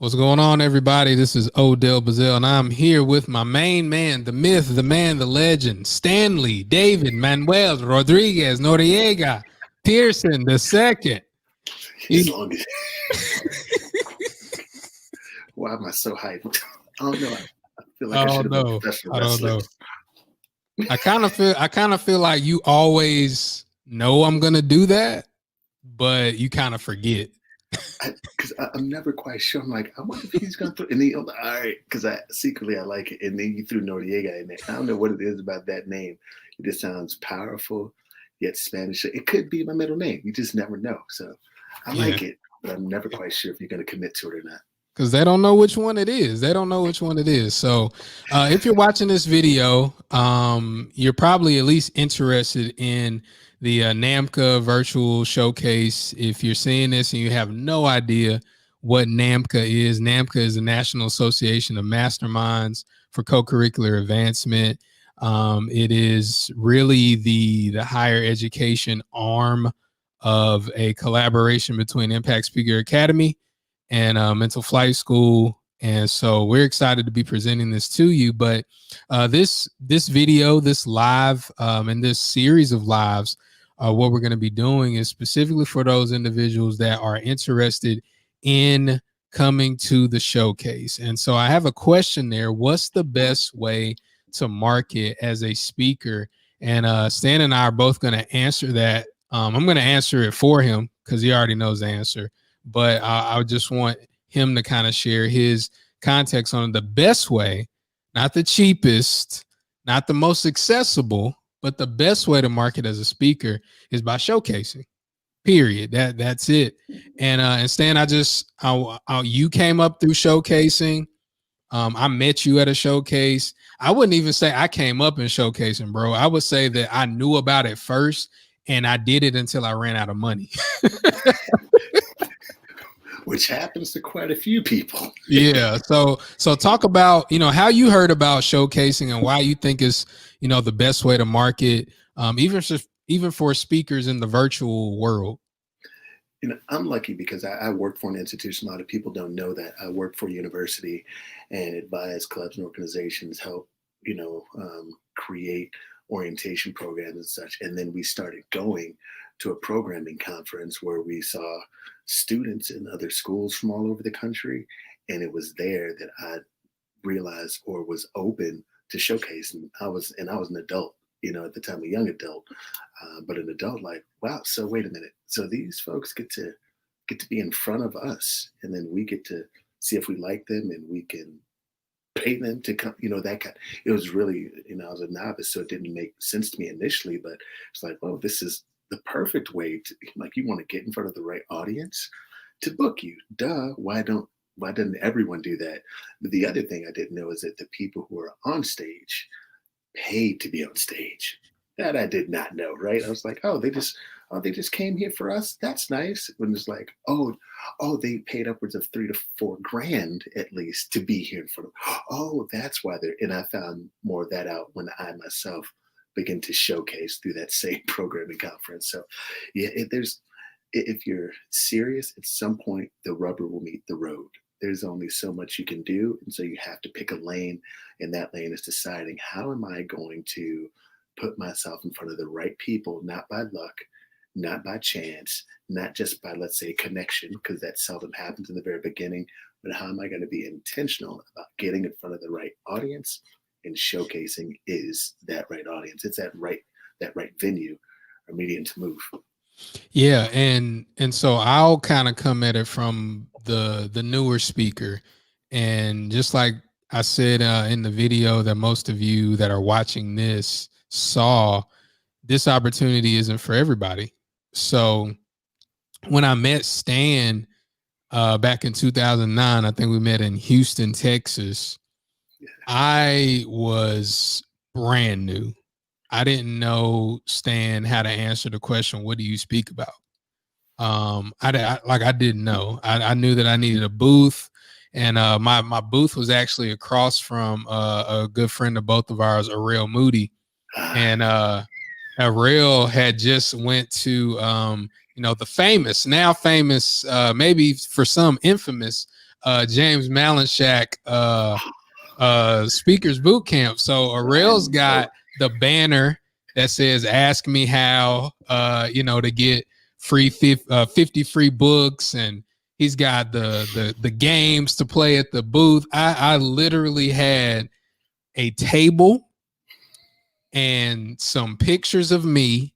What's going on, everybody? This is Odell Bazell, and I'm here with my main man, the myth, the man, the legend, Stanley David Manuel Rodriguez Noriega Pearson the second. As long as why am I so hyped? I don't know. I feel like I should have been a professional I don't wrestler. know. I kind of feel like you always know I'm gonna do that, but you kind of forget. Because I'm never quite sure. I'm like, I wonder if he's going to throw. And then, all right, because I secretly I like it. And then you threw Noriega in there. I don't know what it is about that name. It just sounds powerful, yet Spanish. It could be my middle name. You just never know. So I like it, but I'm never quite sure if you're going to commit to it or not. Because they don't know which one it is. They don't know which one it is. So if you're watching this video, you're probably at least interested in the NAMCA virtual showcase. If you're seeing this and you have no idea what NAMCA is the National Association of Masterminds for Co-Curricular Advancement. It is really the higher education arm of a collaboration between Impact Speaker Academy and Mental Flight School. And so we're excited to be presenting this to you. But this video, this live, and this series of lives, what we're going to be doing is specifically for those individuals that are interested in coming to the showcase. And so I have a question there. What's the best way to market as a speaker? And Stan and I are both going to answer that. I'm going to answer it for him because he already knows the answer. But I just want him to kind of share his context on the best way, not the cheapest, not the most accessible, but the best way to market as a speaker is by showcasing. Period. That's it. And Stan, you came up through showcasing. I met you at a showcase. I wouldn't even say I came up in showcasing, bro. I would say that I knew about it first, and I did it until I ran out of money. Which happens to quite a few people. Yeah. So talk about, how you heard about showcasing and why you think is, the best way to market, even for speakers in the virtual world. I'm lucky because I work for an institution. A lot of people don't know that. I work for a university and advise clubs and organizations, help, create orientation programs and such. And then we started going to a programming conference where we saw students in other schools from all over the country. And it was there that I realized or was open to showcase. And I was an adult, at the time, a young adult, but an adult like, wow, so wait a minute. So these folks get to be in front of us, and then we get to see if we like them and we can pay them to come, that kind. It was really, I was a novice, so it didn't make sense to me initially, but it's like, oh, this is the perfect way to, like, you want to get in front of the right audience to book you. Duh. Why doesn't everyone do that? But the other thing I didn't know is that the people who are on stage paid to be on stage. That I did not know, right? I was like, oh, they just came here for us. That's nice. When it's like, oh, they paid upwards of $3,000 to $4,000 at least to be here in front of. Oh, that's why they're. And I found more of that out when I myself began to showcase through that same programming conference. So, yeah, if you're serious, at some point the rubber will meet the road. There's only so much you can do, and so you have to pick a lane, and that lane is deciding, how am I going to put myself in front of the right people, not by luck, not by chance, not just by, let's say, connection, because that seldom happens in the very beginning, but how am I going to be intentional about getting in front of the right audience? And showcasing is that right audience. It's that right venue or medium to move. Yeah, and so I'll kind of come at it from the newer speaker, and just like I said in the video that most of you that are watching this saw, this opportunity isn't for everybody. So when I met Stan back in 2009, I think we met in Houston, Texas. I was brand new. I didn't know, Stan, how to answer the question, what do you speak about? I didn't know. I knew that I needed a booth, and my booth was actually across from a good friend of both of ours, Ariel Moody. And Ariel had just went to the famous, now famous, maybe for some infamous, James Malinchak speakers boot camp. So Arel's got the banner that says "Ask me how," to get free 50 free books, and he's got the games to play at the booth. I literally had a table and some pictures of me,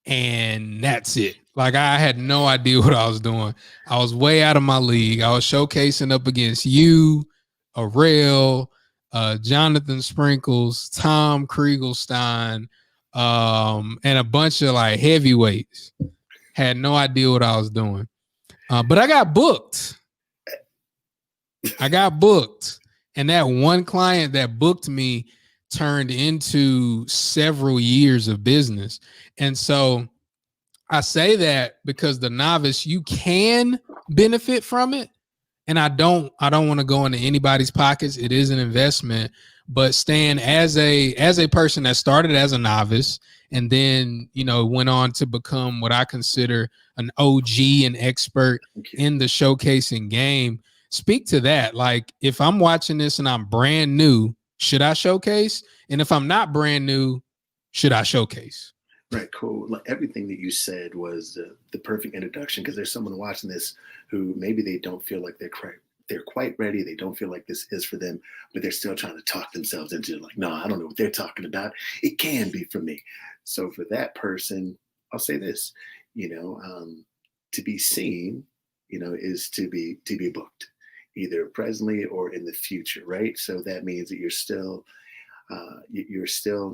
and that's it. Like, I had no idea what I was doing. I was way out of my league. I was showcasing up against you, Arel, Jonathan Sprinkles, Tom Kriegelstein, and a bunch of like heavyweights. Had no idea what I was doing. But I got booked. And that one client that booked me turned into several years of business. And so I say that because the novice, you can benefit from it. And I don't want to go into anybody's pockets. It is an investment, but Stan, as a person that started as a novice and then, went on to become what I consider an OG and expert in the showcasing game, speak to that. Like, if I'm watching this and I'm brand new, should I showcase? And if I'm not brand new, should I showcase? Right, cool. Like, everything that you said was the perfect introduction, because there's someone watching this who maybe they don't feel like they're quite ready. They don't feel like this is for them, but they're still trying to talk themselves into like, no, I don't know what they're talking about. It can be for me. So for that person, I'll say this, to be seen, is to be booked, either presently or in the future, right? So that means that you're still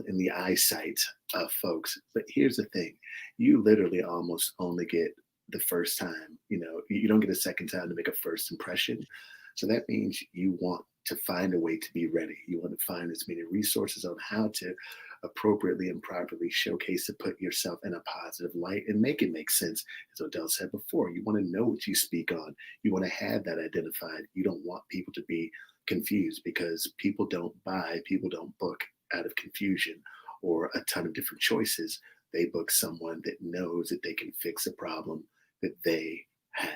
in the eyesight of folks. But here's the thing: you literally almost only get the first time. You don't get a second time to make a first impression. So that means you want to find a way to be ready. You want to find as many resources on how to appropriately and properly showcase to put yourself in a positive light and make it make sense. As Odell said before, you want to know what you speak on. You want to have that identified. You don't want people to be confused, because people don't book out of confusion or a ton of different choices. They book someone that knows that they can fix a problem that they have.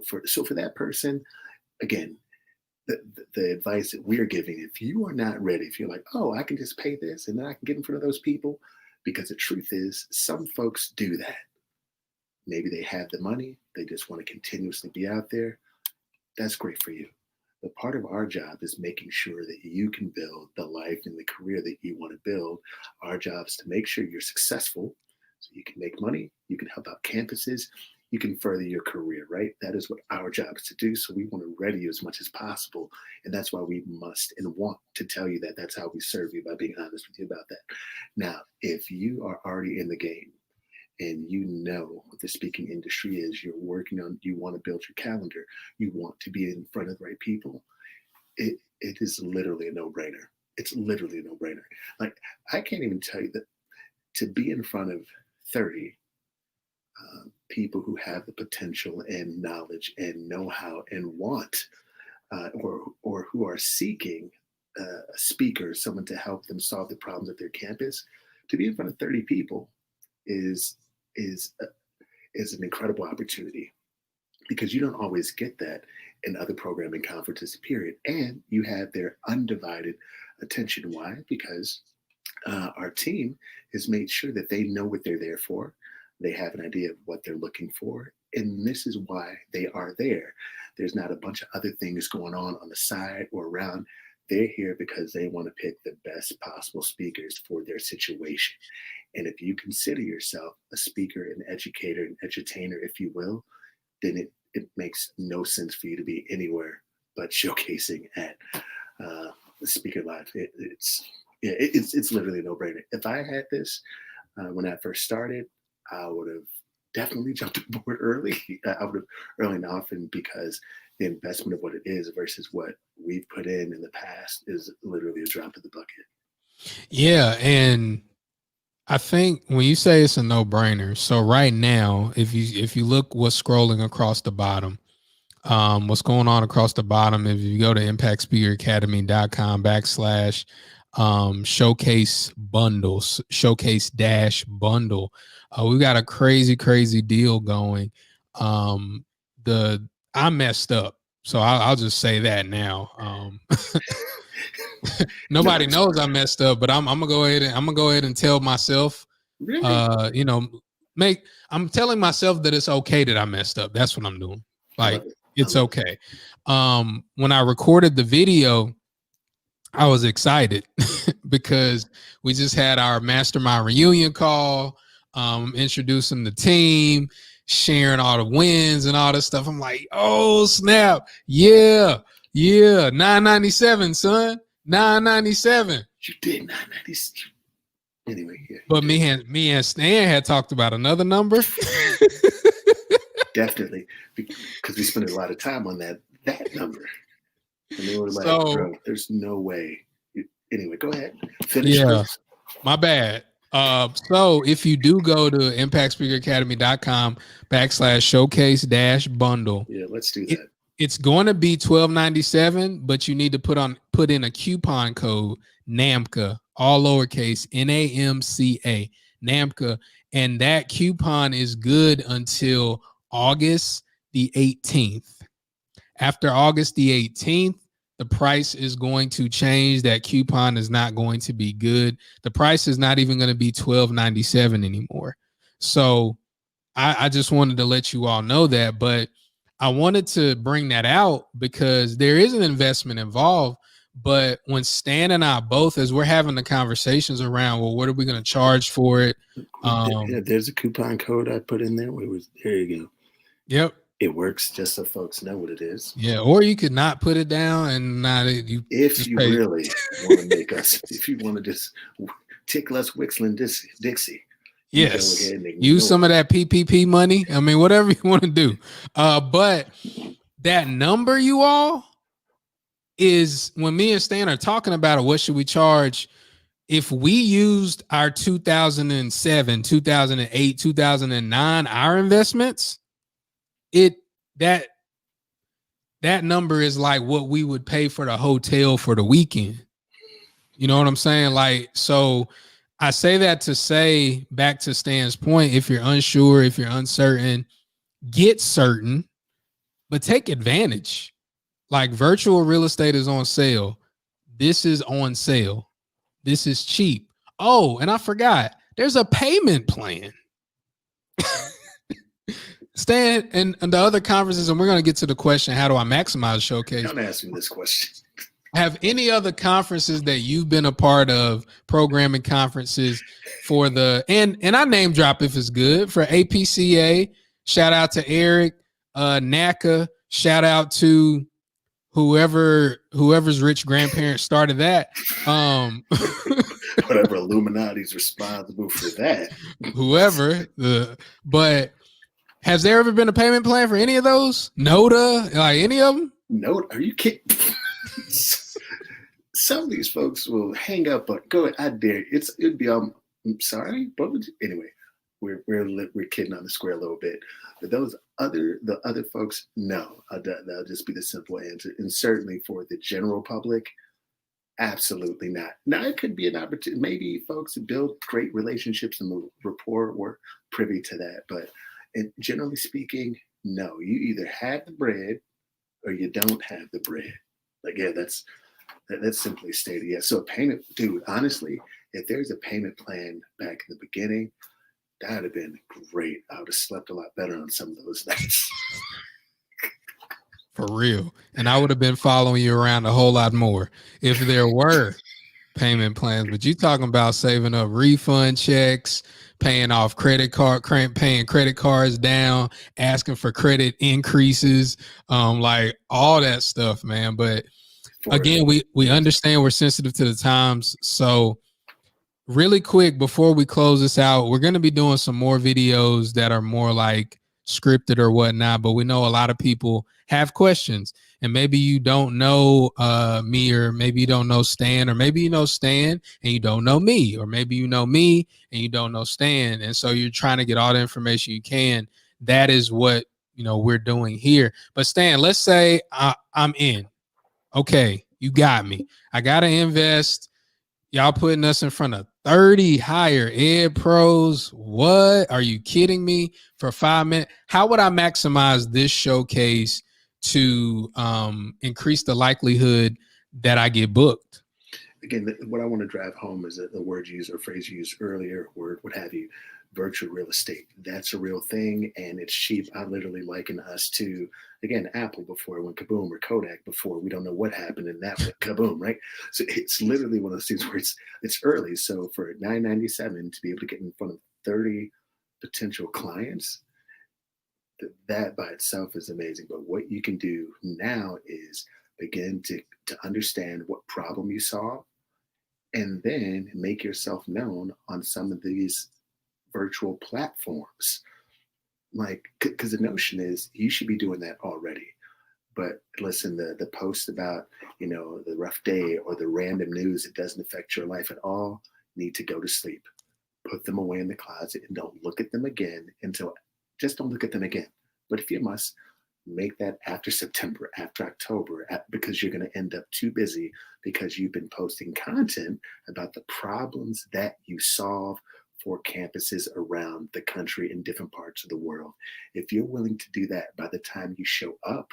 For that person, again, the advice that we're giving, if you are not ready, if you're like, oh, I can just pay this and then I can get in front of those people, because the truth is, some folks do that. Maybe they have the money, they just want to continuously be out there. That's great for you. But part of our job is making sure that you can build the life and the career that you want to build. Our job is to make sure you're successful so you can make money, you can help out campuses, you can further your career, right? That is what our job is to do. So we want to ready you as much as possible. And that's why we must and want to tell you that. That's how we serve you, by being honest with you about that. Now, if you are already in the game and you know what the speaking industry is, you're working on, you want to build your calendar, you want to be in front of the right people, it is literally a no-brainer. It's literally a no-brainer. Like, I can't even tell you that to be in front of 30 people who have the potential and knowledge and know-how and want, or who are seeking a speaker, someone to help them solve the problems at their campus, to be in front of 30 people is an incredible opportunity, because you don't always get that in other programming conferences, period. And you have their undivided attention. Why? Because our team has made sure that they know what they're there for. They have an idea of what they're looking for. And this is why they are there. There's not a bunch of other things going on the side or around. They're here because they want to pick the best possible speakers for their situation. And if you consider yourself a speaker, an educator, an edutainer, if you will, then it makes no sense for you to be anywhere but showcasing at Speaker Live. It's literally a no-brainer. If I had this when I first started, I would have definitely jumped aboard early. I would have early and often, because the investment of what it is versus what we've put in the past is literally a drop in the bucket. Yeah, and I think when you say it's a no-brainer, so right now, if you look what's scrolling across the bottom, what's going on across the bottom, if you go to impactspeakeracademy.com/ showcase bundles, showcase dash bundle, we've got a crazy deal going. I messed up. So I'll just say that now. Nobody knows I messed up, but I'm gonna go ahead and tell myself, Really? you know, I'm telling myself that it's okay that I messed up. That's what I'm doing. I Like love it. I it's love it. okay. When I recorded the video, I was excited because we just had our mastermind reunion call, introducing the team, sharing all the wins and all this stuff. I'm like, oh snap, yeah, 997, son, 997. You did not. Anyway, yeah. But me and Stan had talked about another number. Definitely, because we spent a lot of time on that number, and they were like, So "Bro, there's no way." Anyway, go ahead. Finish, yeah, please. my bad. So if you do go to impactspeakeracademy.com/showcase-bundle, Yeah, let's do it, that. it's going to be $12.97, but you need to put in a coupon code NAMCA, all lowercase, NAMCA, NAMCA, and that coupon is good until August the 18th. After August the 18th, the price is going to change. That coupon is not going to be good. The price is not even going to be $12.97 anymore. So I just wanted to let you all know that, but I wanted to bring that out because there is an investment involved. But when Stan and I both, as we're having the conversations around, well, what are we going to charge for it? Yeah, there's a coupon code I put in there. There you go. Yep. It works, just so folks know what it is. Yeah, or you could not put it down and not you If just you pay. really want to make us, if you want to just tickle us, Wixland Dixie, you go Yes, ahead and ignore. use some of that PPP money. I mean, whatever you want to do. But that number, you all, is when me and Stan are talking about it. What should we charge? If we used our 2007, 2008, 2009, our investments, that number is like what we would pay for the hotel for the weekend. You know what I'm saying? Like, so I say that to say, back to Stan's point, if you're unsure, if you're uncertain, get certain, but take advantage. Like, virtual real estate is on sale. This is on sale. This is cheap. Oh, and I forgot, there's a payment plan. Stan and the other conferences, and we're going to get to the question, how do I maximize showcase? Don't ask me this question. Have any other conferences that you've been a part of, programming conferences for and I name drop if it's good, for APCA, shout out to Eric, NACA, shout out to whoever's rich grandparents started that. Whatever Illuminati's responsible for that. Whoever, but has there ever been a payment plan for any of those? NOTA, like any of them? No, are you kidding? Some of these folks will hang up, but go ahead, I dare. It'd be I'm sorry, but anyway, we're kidding on the square a little bit. But the other folks, no, that'll just be the simple answer. And certainly for the general public, absolutely not. Now it could be an opportunity. Maybe folks build great relationships and rapport. We're privy to that, but generally speaking, no. You either have the bread or you don't have the bread. Like, yeah, that's simply stated. Yeah. So a payment, dude, honestly, if there's a payment plan back in the beginning, that would have been great. I would have slept a lot better on some of those nights. For real. And I would have been following you around a whole lot more if there were payment plans. But you talking about saving up refund checks, paying off paying credit cards down, asking for credit increases, like all that stuff, man. But again, we understand we're sensitive to the times. So really quick, before we close this out, we're going to be doing some more videos that are more like scripted or whatnot, but we know a lot of people have questions, and maybe you don't know me, or maybe you don't know Stan, or maybe you know Stan and you don't know me, or maybe you know me and you don't know Stan, and so you're trying to get all the information you can. That is what we're doing here. But Stan, let's say I'm in. Okay, you got me. I gotta invest. Y'all putting us in front of 30 higher ed pros. What? Are you kidding me? For 5 minutes? How would I maximize this showcase to increase the likelihood that I get booked? Again, what I want to drive home is the word you used or phrase you used earlier, word, what have you, virtual real estate. That's a real thing and it's cheap. I literally liken us to, again, Apple before it went kaboom, or Kodak before. We don't know what happened and that went kaboom, right? So it's literally one of those things where it's early. So for $9.97 to be able to get in front of 30 potential clients, that by itself is amazing. But what you can do now is begin to understand what problem you solve and then make yourself known on some of these virtual platforms. Like, because the notion is you should be doing that already. But listen, the post about, the rough day or the random news that doesn't affect your life at all need to go to sleep. Put them away in the closet and don't look at them again just don't look at them again. But if you must, make that after September, after October, because you're going to end up too busy because you've been posting content about the problems that you solve for campuses around the country in different parts of the world. If you're willing to do that, by the time you show up,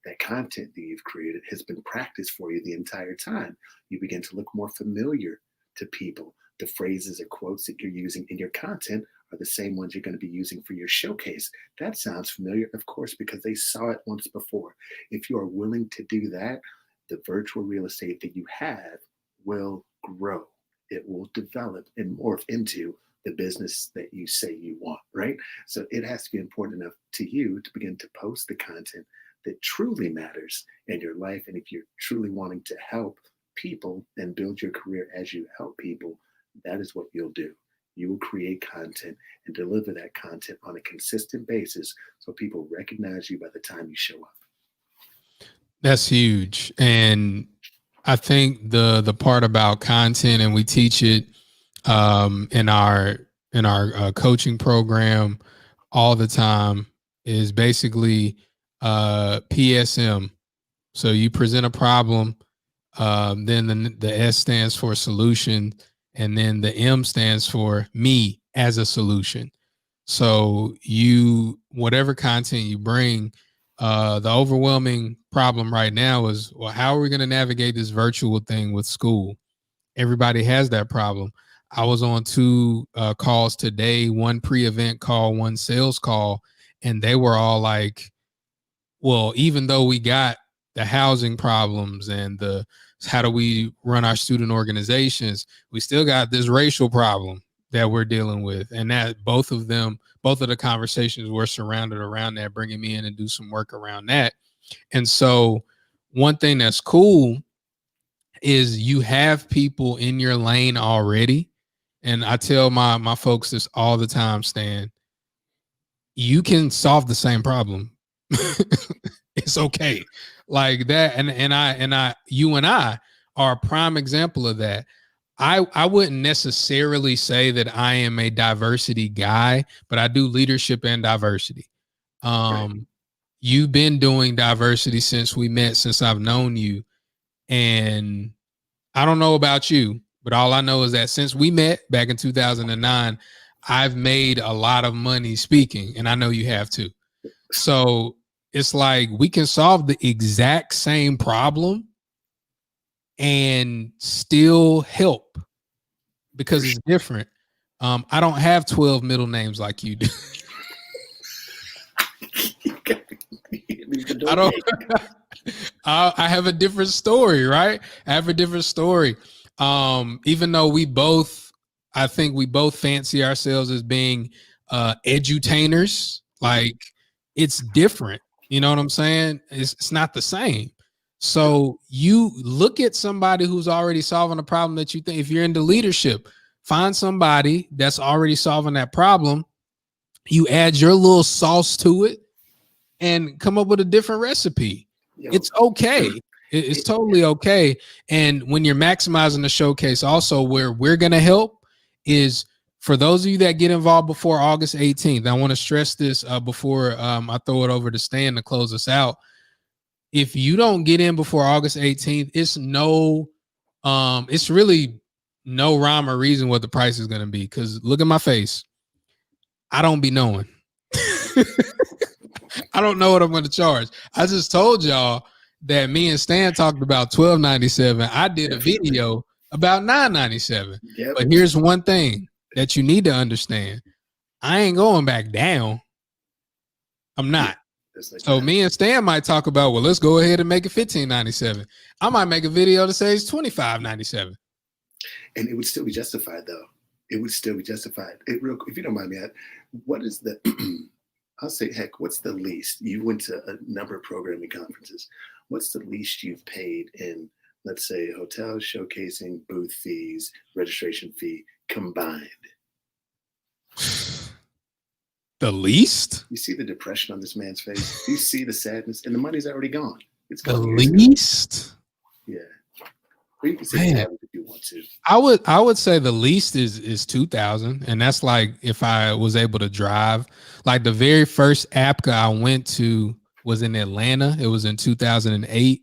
that content that you've created has been practiced for you the entire time. You begin to look more familiar to people. The phrases or quotes that you're using in your content are the same ones you're going to be using for your showcase. That sounds familiar, of course, because they saw it once before. If you are willing to do that, the virtual real estate that you have will grow. It will develop and morph into the business that you say you want, right? So it has to be important enough to you to begin to post the content that truly matters in your life. And if you're truly wanting to help people and build your career as you help people, that is what you'll do. You will create content and deliver that content on a consistent basis so people recognize you by the time you show up. That's huge. And I think the part about content, and we teach it in our coaching program all the time, is basically PSM. So you present a problem, then the S stands for solution, and then the M stands for me as a solution. So whatever content you bring, the overwhelming problem right now is, well, how are we going to navigate this virtual thing with school? Everybody has that problem. I was on two calls today, one pre-event call, one sales call, and they were all like, well, even though we got the housing problems and the how do we run our student organizations, we still got this racial problem that we're dealing with. And that both of the conversations were surrounded around that, bringing me in and do some work around that. And so one thing that's cool is you have people in your lane already. And I tell my folks this all the time, Stan, you can solve the same problem. It's okay. Like that. You and I are a prime example of that. I wouldn't necessarily say that I am a diversity guy, but I do leadership and diversity. Right. You've been doing diversity since we met, since I've known you. And I don't know about you, but all I know is that since we met back in 2009, I've made a lot of money speaking, and I know you have too. So it's like we can solve the exact same problem and still help because it's different. I don't have 12 middle names like you do. I don't. I have a different story, right? I have a different story. Even though I think we both fancy ourselves as being edutainers. Like it's different. You know what I'm saying? It's not the same. So you look at somebody who's already solving a problem that you think, if you're into leadership, find somebody that's already solving that problem. You add your little sauce to it and come up with a different recipe. It's okay. It's totally okay. And when you're maximizing the showcase, also where we're going to help is for those of you that get involved before August 18th. I want to stress this before I throw it over to Stan to close us out. If you don't get in before August 18th, it's really no rhyme or reason what the price is going to be. Because look at my face. I don't be knowing. I don't know what I'm going to charge. I just told y'all that me and Stan talked about $12.97. I did a video about $9.97. Yep. But here's one thing that you need to understand. I ain't going back down. I'm not. Like so me and Stan might talk about, well, let's go ahead and make it $15.97. I might make a video that says $25.97. And it would still be justified, though. It would still be justified. If you don't mind me, what is the, I'll say, heck, what's the least? You went to a number of programming conferences. What's the least you've paid in, let's say, hotels, showcasing, booth fees, registration fee combined? The least? You see the depression on this man's face? You see the sadness? And the money's already gone. It's the gone. Least? Yeah. Or you can say that if you want to. I would say the least is 2,000, and that's like if I was able to drive. Like the very first APCA I went to was in Atlanta. It was in 2008.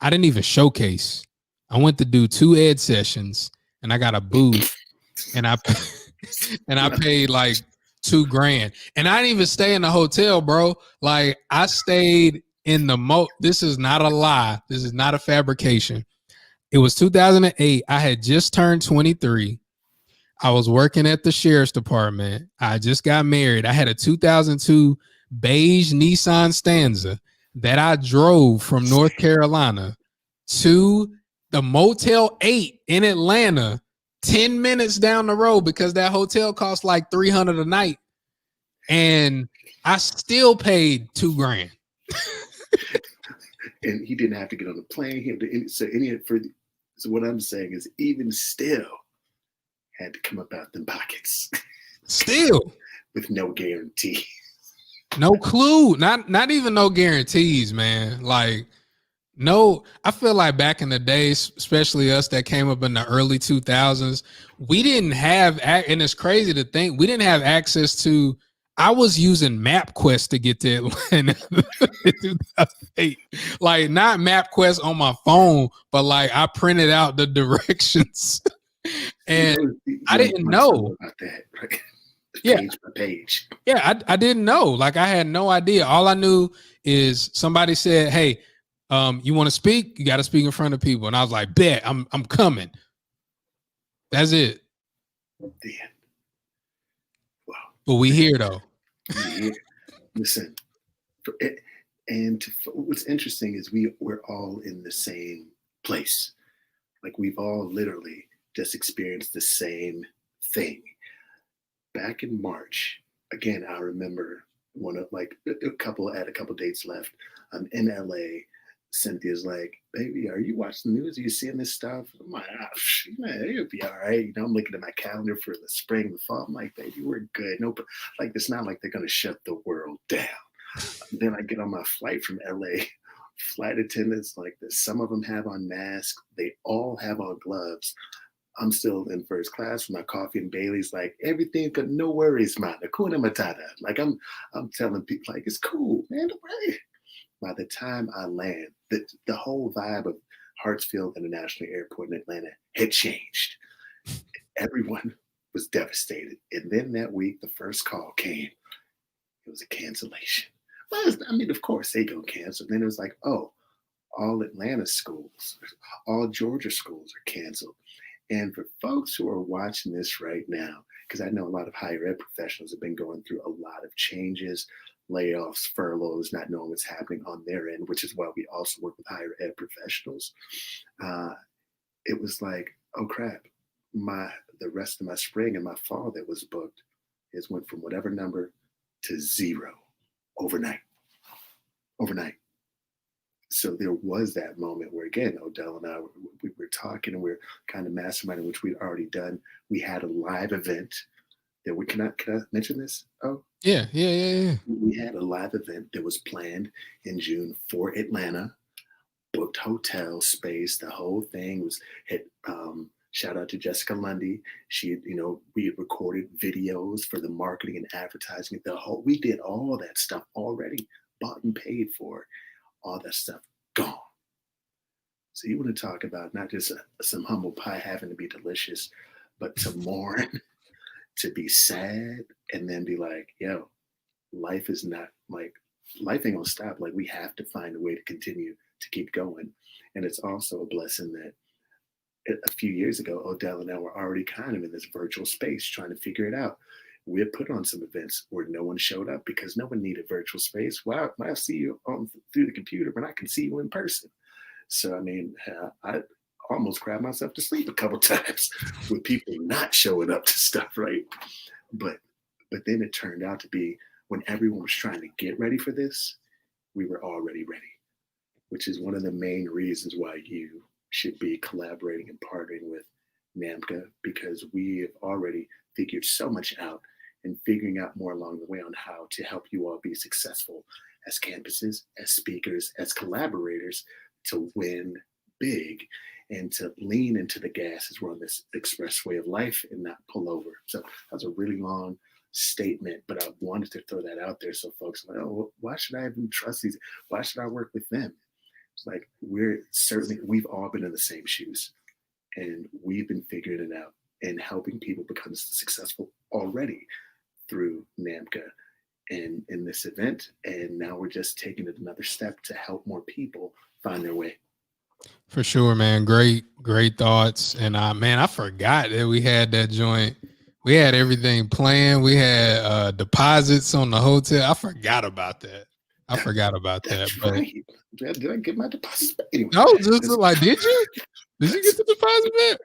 I didn't even showcase. I went to do 2 ed sessions, and I got a booth, and I paid like $2,000, and I didn't even stay in the hotel, bro. Like I stayed in the This is not a lie. This is not a fabrication. It was 2008. I had just turned 23. I was working at the sheriff's department. I just got married. I had a 2002 beige Nissan Stanza that I drove from North Carolina to the Motel 8 in Atlanta, 10 minutes down the road, because that hotel cost like $300 a night. And I still paid $2,000. And he didn't have to get on the plane. So what I'm saying is, even still, had to come up out them pockets. Still, with no guarantee. No clue. Not even no guarantees, man. Like, no, I feel like back in the days, especially us that came up in the early 2000s, we didn't have, and it's crazy to think, we didn't have access to. I was using MapQuest to get to Atlanta in 2008. Like, not MapQuest on my phone, but like I printed out the directions. And I didn't know about that. Right? Yeah. Page by page. Yeah, I didn't know. Like, I had no idea. All I knew is somebody said, "Hey, you want to speak? You got to speak in front of people." And I was like, "Bet, I'm coming." That's it. Yeah. Wow. But we here though. Listen, what's interesting is we're all in the same place. Like, we've all literally just experienced the same thing. Back in March, again, I remember a couple dates left. I'm in LA. Cynthia's like, "Baby, are you watching the news? Are you seeing this stuff?" I'm like, it'll be all right. I'm looking at my calendar for the spring, the fall. I'm like, "Baby, we're good." No, but like, it's not like they're gonna shut the world down. Then I get on my flight from LA. Flight attendants, like this, some of them have on masks. They all have on gloves. I'm still in first class with my coffee and Bailey's, like, everything, no worries, man. Hakuna Matata. Like, I'm telling people, like, it's cool, man. Don't worry. By the time I land, the whole vibe of Hartsfield International Airport in Atlanta had changed. Everyone was devastated. And then that week, the first call came. It was a cancellation. Well, of course they go cancel. Then it was like, oh, all Atlanta schools, all Georgia schools are canceled. And for folks who are watching this right now, because I know a lot of higher ed professionals have been going through a lot of changes, layoffs, furloughs, not knowing what's happening on their end, which is why we also work with higher ed professionals. It was like, oh crap, the rest of my spring and my fall that was booked went from whatever number to 0 overnight. So there was that moment where, again, Odell and I, we were talking, and we are kind of masterminding, which we'd already done. We had a live event that can I mention this? Oh, yeah. We had a live event that was planned in June for Atlanta, booked hotel space. The whole thing was shout out to Jessica Lundy. She, we had recorded videos for the marketing and advertising. We did all that stuff already, bought and paid for. All that stuff gone. So you want to talk about not just some humble pie having to be delicious, but to mourn, to be sad, and then be like, yo, life is not like life ain't gonna stop. Like we have to find a way to continue to keep going. And it's also a blessing that a few years ago, Odell and I were already kind of in this virtual space trying to figure it out. We had put on some events where no one showed up because no one needed virtual space. Why see you on through the computer when I can see you in person? So I mean, I almost cried myself to sleep a couple times with people not showing up to stuff, right? But then it turned out to be when everyone was trying to get ready for this, we were already ready, which is one of the main reasons why you should be collaborating and partnering with NAMCA because we have already figured so much out and figuring out more along the way on how to help you all be successful as campuses, as speakers, as collaborators to win big and to lean into the gas as we're on this expressway of life and not pull over. So that was a really long statement, but I wanted to throw that out there so folks are like, oh, why should I even trust these? Why should I work with them? It's like we've all been in the same shoes and we've been figuring it out and helping people become successful already through NAMCA and in this event. And now we're just taking it another step to help more people find their way. For sure, man. Great thoughts. And man, I forgot that we had that joint. We had everything planned. We had deposits on the hotel. I forgot about that. That's But right. Did I get my deposits back? Anyway, no, just like, did you? Did you get the deposit back?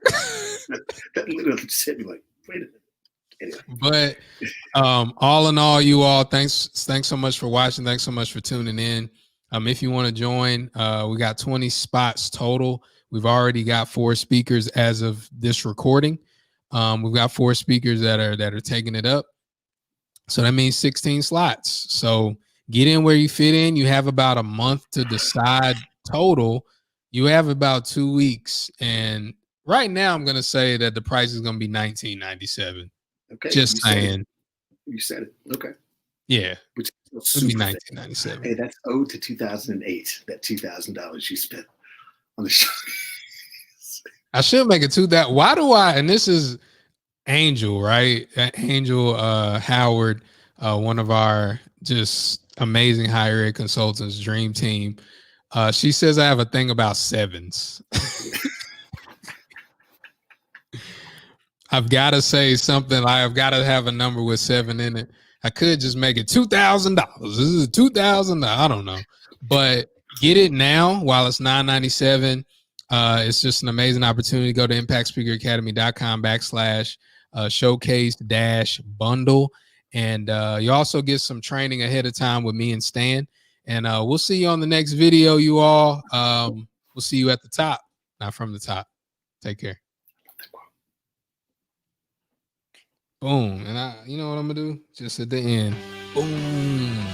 that literally just hit me like, wait a minute. Anyway. But all in all, you all, thanks so much for watching. Thanks so much for tuning in. If you want to join, we got 20 spots total. We've already got 4 speakers as of this recording. We've got 4 speakers that are taking it up. So that means 16 slots. So get in where you fit in. You have about a month to decide total. You have about 2 weeks. And right now I'm gonna say that the price is gonna be $19.97. Okay. Just saying. You said it. Okay. Yeah. Which would be $19.97. Hey, that's owed to 2008. That $2,000 you spent on the show. I should make it to that. Why do I? And this is Angel, right? Angel Howard, one of our just amazing higher ed consultants, dream team. She says I have a thing about 7s. I've got to say something. I've got to have a number with 7 in it. I could just make it $2,000. This is $2,000. I don't know, but get it now while it's $9.97. It's just an amazing opportunity. Go to impactspeakeracademy.com/showcase-bundle. And you also get some training ahead of time with me and Stan. And we'll see you on the next video, you all. We'll see you at the top, not from the top. Take care. Boom. And you know what I'm gonna do? Just at the end. Boom.